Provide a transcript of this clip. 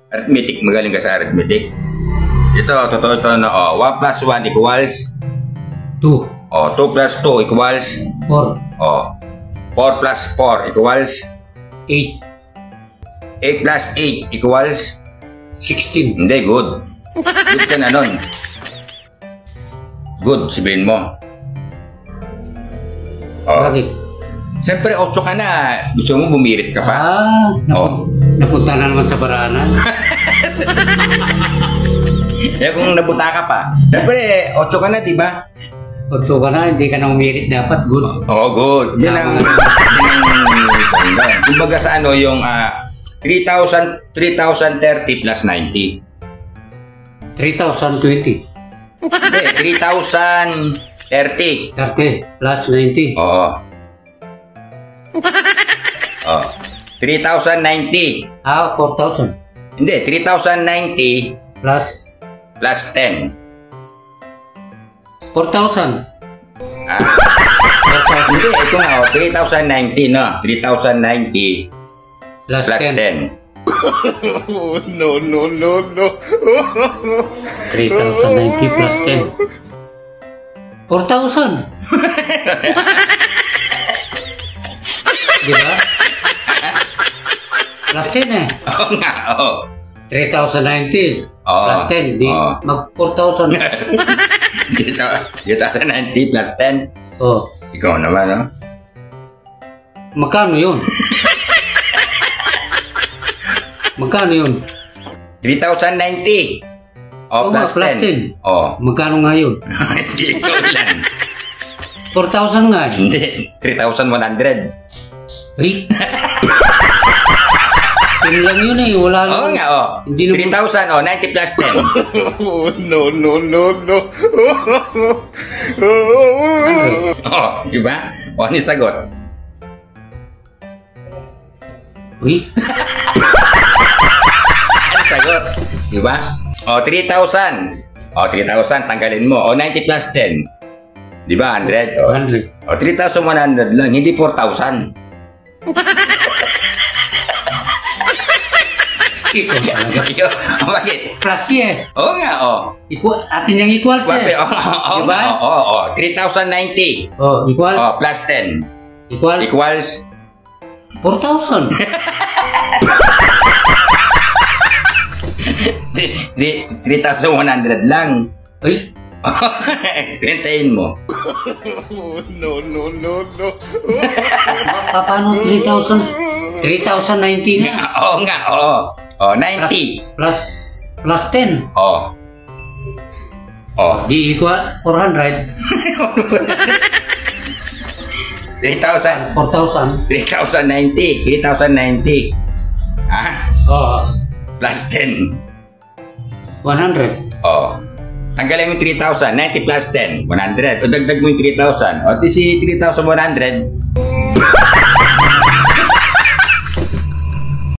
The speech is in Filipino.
Arithmetic, magaling ka sa arithmetic. Ito, totoo ito na, 1 plus 1 equals 2. 2 plus 2 equals 4. 4 plus 4 equals 8. 8 plus 8 equals 16. Hindi, good. Good ka na nun. Good, sabihin mo. Bakit? Siyempre, 8 ka na. Gusto mo bumirit ka pa? Napunta na naman sa baranan. Kung nabuta ka pa. Siyempre, 8 ka na, di ba? 8 ka na, hindi ka na umirit dapat. Good. Good. Yan ang kumbaga sa ano, yung 3,030 plus 90. 3,020. Hindi, 3,030. 30 plus 90. 3,090. 4,000. Hindi, 3,090 Plus plus 10. 4,000. Hindi, ito nga, 3,090, no? 3,090 Plus 10. 10. No. 3,090 plus 10. 4,000. Diba? Plus 10 eh. Oo nga, 3,090 plus 10. Di mag 4,000. Dito, 3,090 plus 10. Ikaw naman, no? Magkano yun? Magkano yun? 3,090. Plus 10. 10. Magkano nga yun? Hindi, ikaw lang. 4,000 nga eh. Hindi, 3,100. Ay? Yun lang yun eh. Wala lang. Oo nga, 3,000, 90 plus 10. No. Diba? Ano yung sagot? Uy? Sagot. Diba? 3,000. 3,000, tanggalin mo. 90 plus 10. Diba, 100? 100. 3,100 lang, hindi 4,000. Ikaw talaga. Bakit? Plus eh. Oo nga, Atin yung equals eh. Diba? 3,090. Equal? Plus 10. Equals? 4,000. 3,100 lang. Ay? Bentayin mo. No. Paano 3,000? 3,090 na. Oo nga, 90. Plus 10. Di equal 400. 3,000. 4,000. 3,090. 3,090. Plus 10. 100. Tanggalin mo yung 3,000. 90 plus 10. 100. O dagdag mo yung 3,000. O di si 3,100.